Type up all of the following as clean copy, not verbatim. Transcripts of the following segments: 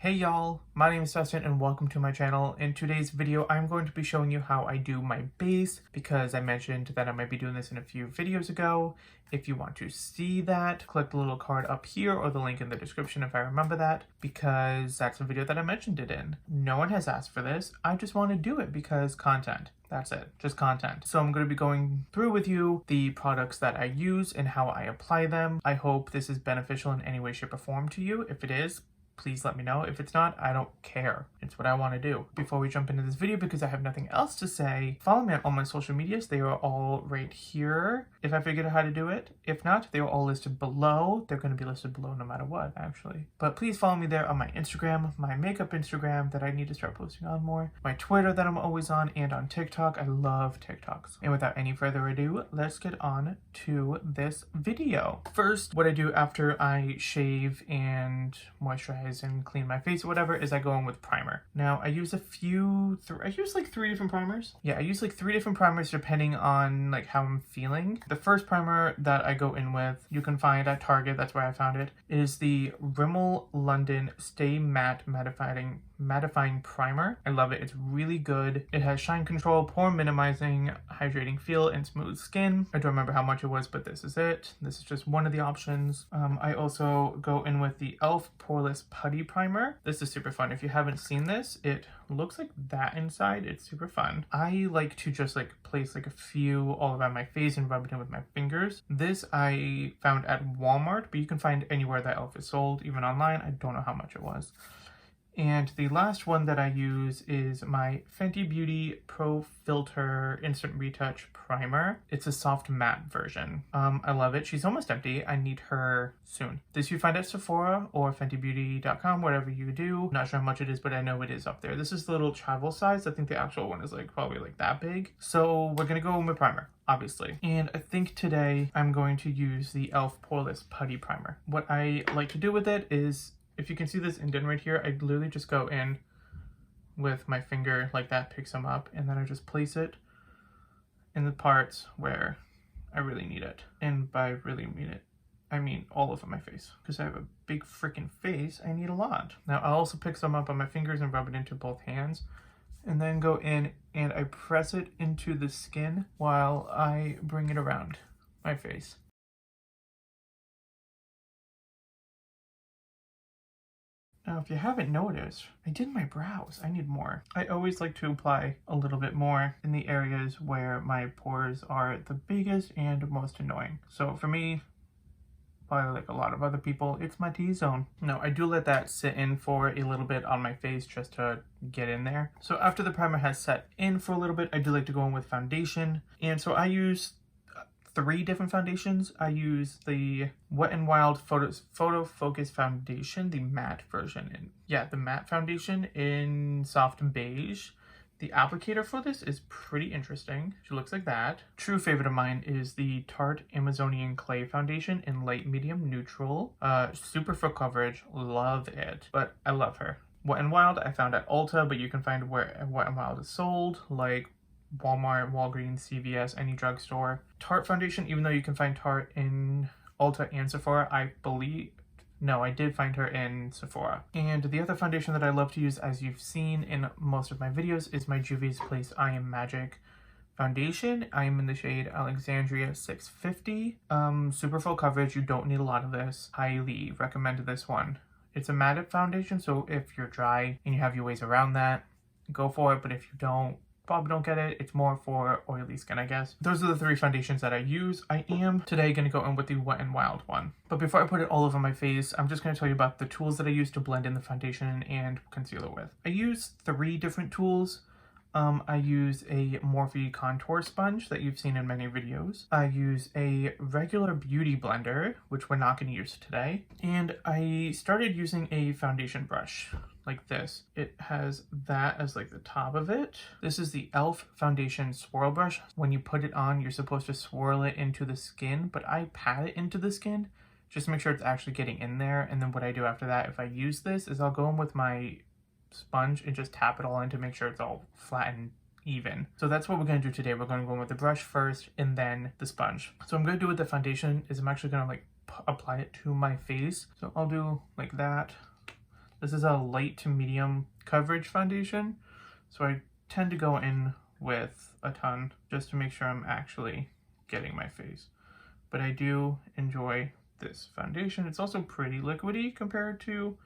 Hey y'all, my name is Dustin and welcome to my channel. In today's video, I'm going to be showing you how I do my base because I mentioned that I might be doing this in a few videos ago. If you want to see that, click the little card up here or the link in the description if I remember that, because that's the video that I mentioned it in. No one has asked for this. I just want to do it because content. That's it, just content. So I'm going to be going through with you the products that I use and how I apply them. I hope this is beneficial in any way, shape, or form to you. If it is, please let me know. If it's not, I don't care. It's what I want to do. Before we jump into this video, because I have nothing else to say, follow me on all my social medias. They are all right here if I figured out how to do it. If not, they are all listed below. They're going to be listed below no matter what, actually. But please follow me there on my Instagram, my makeup Instagram that I need to start posting on more, my Twitter that I'm always on, and on TikTok. I love TikToks. And without any further ado, let's get on to this video. First, what I do after I shave and moisturize and clean my face or whatever is I go in with primer. Now I use I use like 3 different primers. Yeah, I use like 3 different primers depending on like how I'm feeling. The first primer that I go in with, you can find at Target, that's where I found it, is the Rimmel London Stay Matte Mattifying Primer. I love it. It's really good. It has shine control, pore minimizing, hydrating feel, and smooth skin. I don't remember how much it was, but this is it. This is just one of the options. I also go in with the Elf Poreless Putty Primer. This is super fun. If you haven't seen this, it looks like that inside. It's super fun. I like to just like place like a few all around my face and rub it in with my fingers. This I found at Walmart, but you can find anywhere that Elf is sold, even online. I don't know how much it was. And the last one that I use is my Fenty Beauty Pro Filt'r Instant Retouch Primer. It's a soft matte version. I love it. She's almost empty. I need her soon. This you find at Sephora or FentyBeauty.com, whatever you do. Not sure how much it is, but I know it is up there. This is the little travel size. I think the actual one is like probably like that big. So we're gonna go in with primer, obviously. And I think today I'm going to use the Elf Poreless Putty Primer. What I like to do with it is, if you can see this indent right here, I literally just go in with my finger like that, picks them up, and then I just place it in the parts where I really need it. And by really mean it, I mean all over my face. Because I have a big freaking face, I need a lot. Now I also pick some up on my fingers and rub it into both hands, and then go in and I press it into the skin while I bring it around my face. Now, if you haven't noticed, I did my brows. I need more. I always like to apply a little bit more in the areas where my pores are the biggest and most annoying. So for me, probably like a lot of other people, it's my T-zone. Now, I do let that sit in for a little bit on my face just to get in there. So after the primer has set in for a little bit, I do like to go in with foundation. And so I use 3 different foundations. I use the Wet n Wild Photo Focus Foundation, the matte version. The matte foundation in soft beige. The applicator for this is pretty interesting. She looks like that. True favorite of mine is the Tarte Amazonian Clay Foundation in light medium neutral. Super full coverage, love it, but I love her. Wet n Wild I found at Ulta, but you can find where Wet n Wild is sold, like Walmart, Walgreens, CVS, any drugstore. Tarte foundation, even though you can find Tarte in Ulta and Sephora, I did find her in Sephora. And the other foundation that I love to use, as you've seen in most of my videos, is my Juvia's Place I Am Magic foundation. I am in the shade Alexandria 650. Super full coverage. You don't need a lot of this. Highly recommend this one. It's a matte foundation, so if you're dry and you have your ways around that, go for it. But if you don't, probably don't get it. It's more for oily skin, I guess. Those are the 3 foundations that I use. I am today going to go in with the Wet n Wild one. But before I put it all over my face, I'm just going to tell you about the tools that I use to blend in the foundation and concealer with. I use 3 different tools. I use a Morphe contour sponge that you've seen in many videos. I use a regular beauty blender, which we're not going to use today. And I started using a foundation brush like this. It has that as like the top of it. This is the e.l.f. foundation swirl brush. When you put it on, you're supposed to swirl it into the skin, but I pat it into the skin just to make sure it's actually getting in there. And then what I do after that, if I use this, is I'll go in with my sponge and just tap it all in to make sure it's all flat and even. So that's what we're going to do today. We're going to go in with the brush first and then the sponge. So I'm going to do with the foundation is I'm actually going to like apply it to my face. So I'll do like that, This is a light to medium coverage foundation, so I tend to go in with a ton just to make sure I'm actually getting my face. But I do enjoy this foundation. It's also pretty liquidy compared to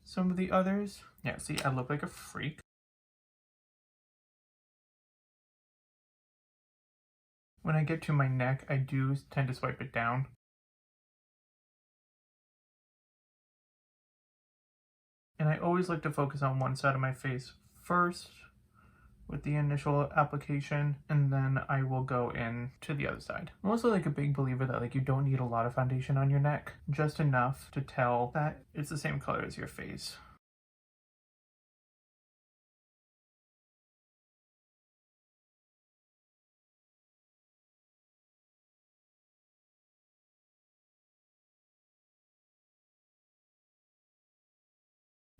some of the others. Yeah, see, I look like a freak. When I get to my neck, I do tend to swipe it down. And I always like to focus on one side of my face first with the initial application, and then I will go in to the other side. I'm also like a big believer that like you don't need a lot of foundation on your neck, just enough to tell that it's the same color as your face.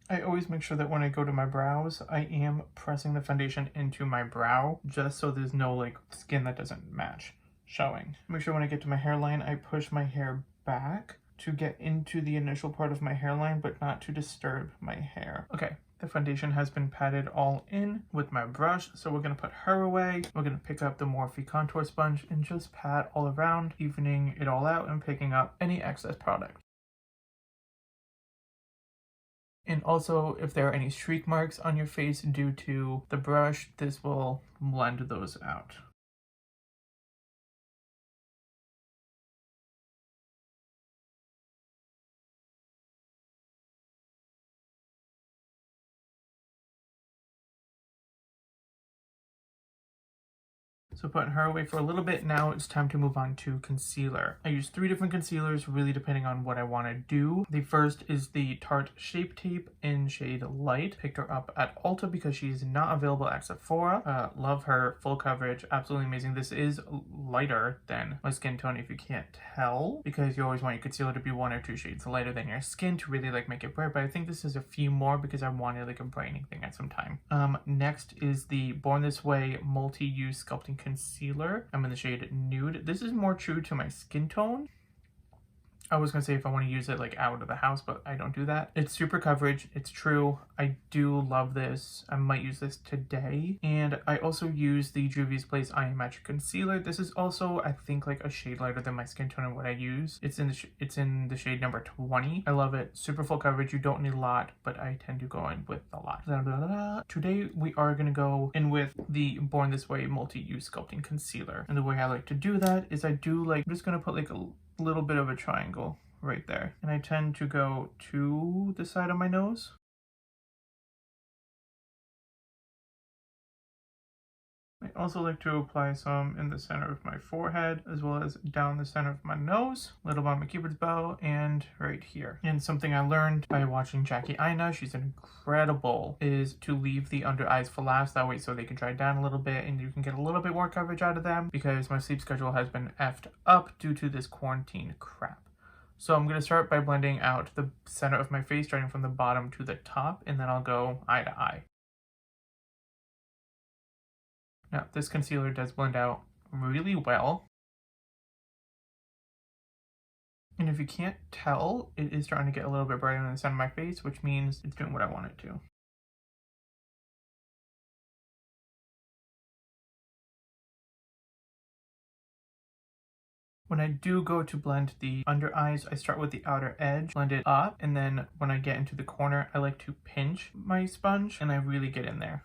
I always make sure that when I go to my brows, I am pressing the foundation into my brow just so there's no like skin that doesn't match showing. Make sure when I get to my hairline, I push my hair back to get into the initial part of my hairline, but not to disturb my hair. Okay, the foundation has been patted all in with my brush, so we're gonna put her away. We're gonna pick up the Morphe contour sponge and just pat all around, evening it all out and picking up any excess product. And also, if there are any streak marks on your face due to the brush, this will blend those out. So putting her away for a little bit, now it's time to move on to concealer. I use 3 different concealers, really depending on what I want to do. The first is the Tarte Shape Tape in shade Light. Picked her up at Ulta because she's not available at Sephora. Love her, full coverage, absolutely amazing. This is lighter than my skin tone if you can't tell, because you always want your concealer to be 1 or 2 shades lighter than your skin to really like make it bright, but I think this is a few more because I wanted like a brightening thing at some time. Next is the Born This Way Multi-Use Sculpting Concealer. I'm in the shade Nude. This is more true to my skin tone. I was gonna say if I want to use it like out of the house, but I don't do that. It's super coverage. It's true. I do love this. I might use this today. And I also use the Juvia's Place Eye Magic Concealer. This is also, I think, like a shade lighter than my skin tone and what I use. It's in the shade number 20. I love it. Super full coverage. You don't need a lot, but I tend to go in with a lot. Blah, blah, blah, blah. Today we are gonna go in with the Born This Way Multi-Use Sculpting Concealer. And the way I like to do that is I'm just gonna put like a little bit of a triangle right there, and I tend to go to the side of my nose. I also like to apply some in the center of my forehead as well as down the center of my nose, a little by my cupid's bow, and right here. And something I learned by watching Jackie Aina, she's incredible, is to leave the under eyes for last, that way so they can dry down a little bit and you can get a little bit more coverage out of them, because my sleep schedule has been effed up due to this quarantine crap. So I'm going to start by blending out the center of my face, starting from the bottom to the top, and then I'll go eye to eye. Now, this concealer does blend out really well. And if you can't tell, it is starting to get a little bit brighter in the center of my face, which means it's doing what I want it to. When I do go to blend the under eyes, I start with the outer edge, blend it up, and then when I get into the corner, I like to pinch my sponge and I really get in there.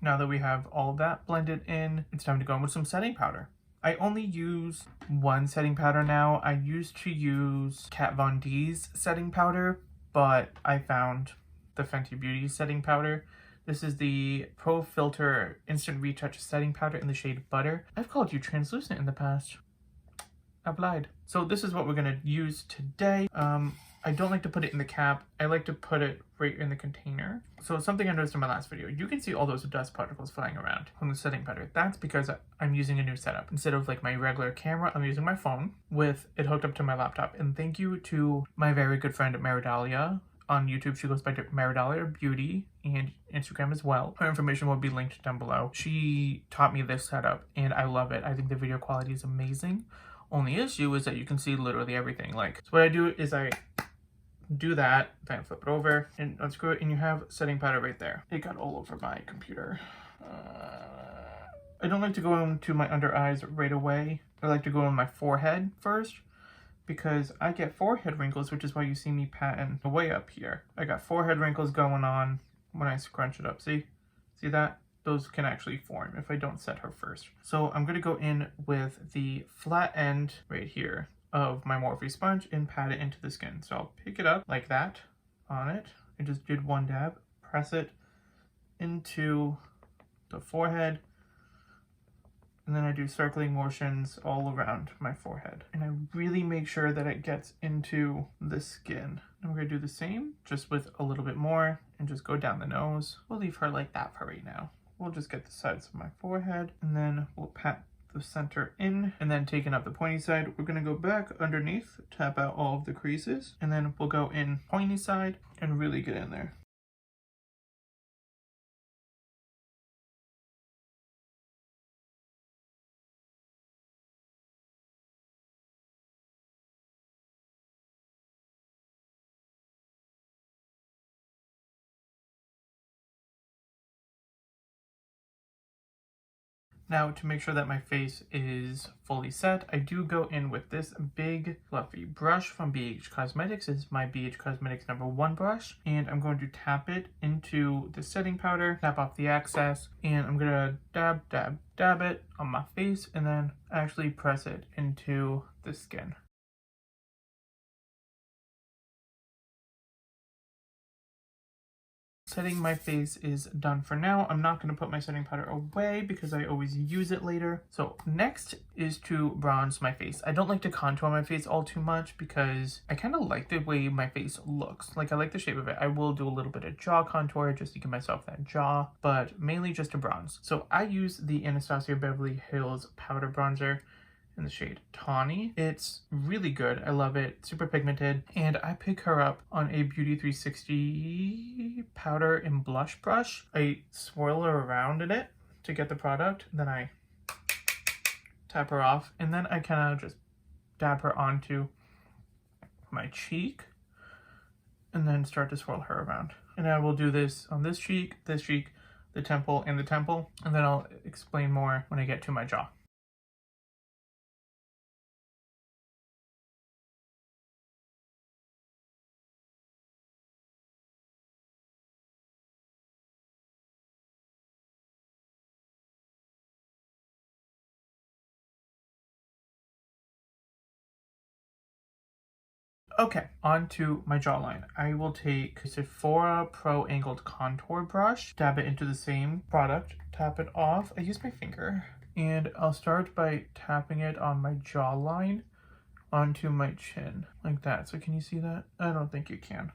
Now that we have all of that blended in, it's time to go in with some setting powder. I only use one setting powder now. I used to use Kat Von D's setting powder, but I found the Fenty Beauty setting powder. This is the Pro Filt'r Instant Retouch setting powder in the shade Butter. I've called you translucent in the past. applied. So this is what we're gonna use today. I don't like to put it in the cap. I like to put it right in the container. So something I noticed in my last video, you can see all those dust particles flying around on the setting powder. That's because I'm using a new setup. Instead of like my regular camera, I'm using my phone with it hooked up to my laptop. And thank you to my very good friend MARIDALIA on YouTube. She goes by MARIDALIA Beauty and Instagram as well. Her information will be linked down below. She taught me this setup and I love it. I think the video quality is amazing. Only issue is that you can see literally everything. Like, so what I do is I do that, then flip it over and unscrew it, and you have setting powder right there. It got all over my computer. I don't like to go into my under eyes right away. I like to go on my forehead first because I get forehead wrinkles, which is why you see me patting way up here. I got forehead wrinkles going on when I scrunch it up. See that? Those can actually form if I don't set her first. So I'm going to go in with the flat end right here of my Morphe sponge and pat it into the skin. So I'll pick it up like that on it. I just did one dab, press it into the forehead, and then I do circling motions all around my forehead. And I really make sure that it gets into the skin. And we're gonna do the same, just with a little bit more, and just go down the nose. We'll leave her like that for right now. We'll just get the sides of my forehead, and then we'll pat the center in, and then taking up the pointy side, we're going to go back underneath, tap out all of the creases, and then we'll go in pointy side and really get in there. Now, to make sure that my face is fully set, I do go in with this big fluffy brush from BH Cosmetics. It's my BH Cosmetics #1 brush, and I'm going to tap it into the setting powder, tap off the excess, and I'm gonna dab, dab, dab it on my face, and then actually press it into the skin. Setting my face is done for now. I'm not going to put my setting powder away because I always use it later. So next is to bronze my face. I don't like to contour my face all too much because I kind of like the way my face looks. Like, I like the shape of it. I will do a little bit of jaw contour just to give myself that jaw, but mainly just to bronze. So I use the Anastasia Beverly Hills powder bronzer in the shade Tawny. It's really good. I love it. Super pigmented. And I pick her up on a Beauty 360 powder and blush brush. I swirl her around in it to get the product. Then I tap her off. And then I kind of just dab her onto my cheek. And then start to swirl her around. And I will do this on this cheek, the temple, and the temple. And then I'll explain more when I get to my jaw. Okay, on to my jawline. I will take Sephora Pro Angled Contour Brush, dab it into the same product, tap it off. I use my finger, and I'll start by tapping it on my jawline onto my chin, like that. So can you see that? I don't think you can.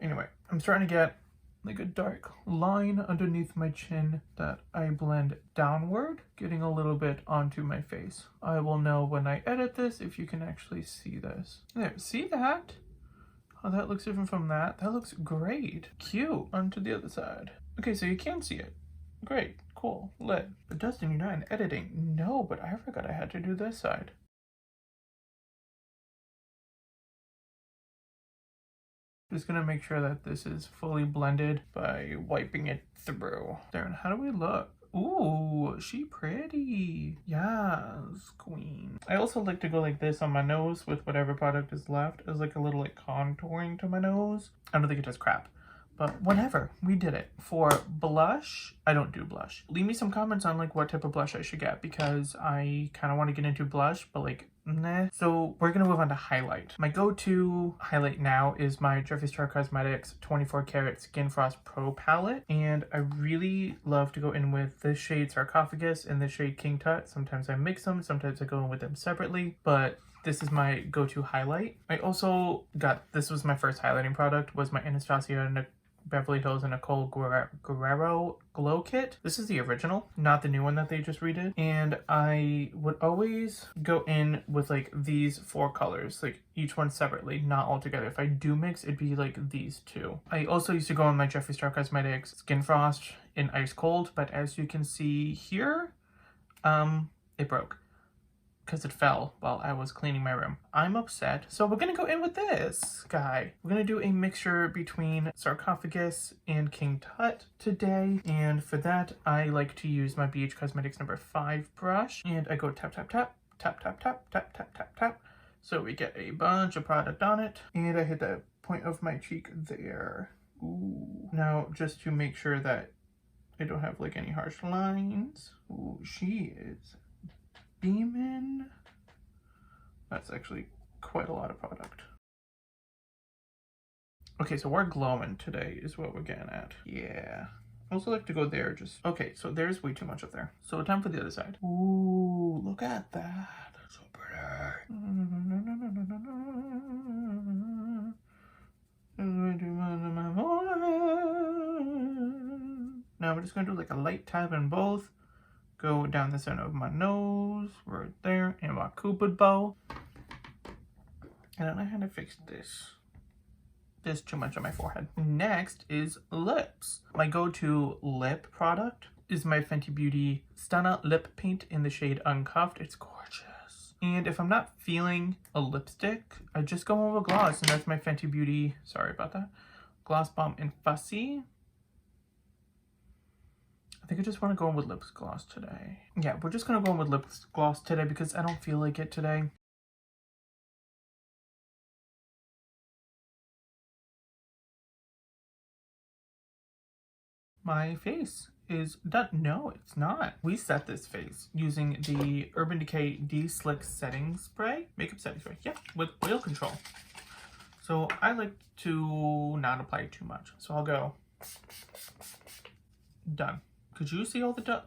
Anyway, I'm starting to get like a dark line underneath my chin that I blend downward, getting a little bit onto my face. I will know when I edit this if you can actually see this. There, see that? How that looks different from that? That looks great. Cute. Onto the other side. Okay, so you can see it. Great, cool, lit. But Dustin, you're not in editing. No, but I forgot I had to do this side. Just gonna make sure that this is fully blended by wiping it through. There, and how do we look? Ooh, she pretty. Yes, queen. I also like to go like this on my nose with whatever product is left as like a little like contouring to my nose. I don't think it does crap, but whatever, we did it. For blush, I don't do blush. Leave me some comments on like what type of blush I should get because I kind of want to get into blush, but like nah. So we're gonna move on to highlight. My go-to highlight now is my Jeffree Star Cosmetics 24 Karat Skin Frost Pro palette, and I really love to go in with this shade Sarcophagus and this shade King Tut. Sometimes I mix them, sometimes I go in with them separately, but This is my go-to highlight. I also got, this was my first highlighting product, was my Anastasia and Beverly Hills and Nicole Guerriero Glow Kit. This is the original, not the new one that they just redid. And I would always go in with like these 4 colors, like each one separately, not all together. If I do mix, it'd be like these 2. I also used to go in my Jeffree Star Cosmetics Skin Frost in Ice Cold, but as you can see here, it broke because it fell while I was cleaning my room. I'm upset. So we're gonna go in with this guy. We're gonna do a mixture between Sarcophagus and King Tut today. And for that, I like to use my BH Cosmetics number 5 brush. And I go tap, tap, tap, tap, tap, tap, tap, tap, tap, tap. So we get a bunch of product on it. And I hit the point of my cheek there. Ooh. Now, just to make sure that I don't have like any harsh lines. Ooh, she is beaming. That's actually quite a lot of product. Okay, so we're glowing today is what we're getting at. Yeah. I also like to go there just... Okay, so there's way too much up there. So time for the other side. Ooh, look at that. That's so pretty. Now we're just going to do like a light tap in both. Go down the center of my nose, right there, and my Cupid bow. And then I had to fix this. There's too much on my forehead. Next is lips. My go-to lip product is my Fenty Beauty Stunna Lip Paint in the shade Uncuffed. It's gorgeous. And if I'm not feeling a lipstick, I just go in with gloss, and that's my Fenty Beauty, sorry about that, Gloss Bomb in Fussy. I think I just want to go in with lip gloss today. Yeah, we're just going to go in with lip gloss today because I don't feel like it today. My face is done. No, it's not. We set this face using the Urban Decay De-Slick Setting Spray. Makeup setting spray. Yeah, with oil control. So I like to not apply too much. So I'll go. Done. Could you see all the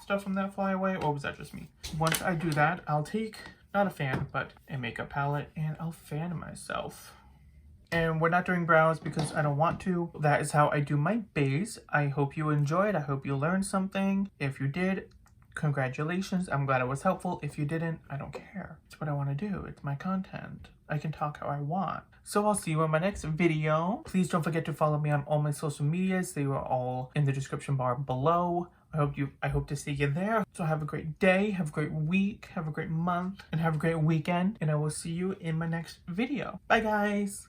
stuff from that fly away, or was that just me? Once I do that, I'll take, not a fan, but a makeup palette, and I'll fan myself. And we're not doing brows because I don't want to. That is how I do my base. I hope you enjoyed. I hope you learned something. If you did, congratulations. I'm glad it was helpful. If you didn't, I don't care. It's what I want to do. It's my content. I can talk how I want. So I'll see you in my next video. Please don't forget to follow me on all my social medias. They are all in the description bar below. I hope to see you there. So have a great day, have a great week, have a great month, and have a great weekend. And I will see you in my next video. Bye guys.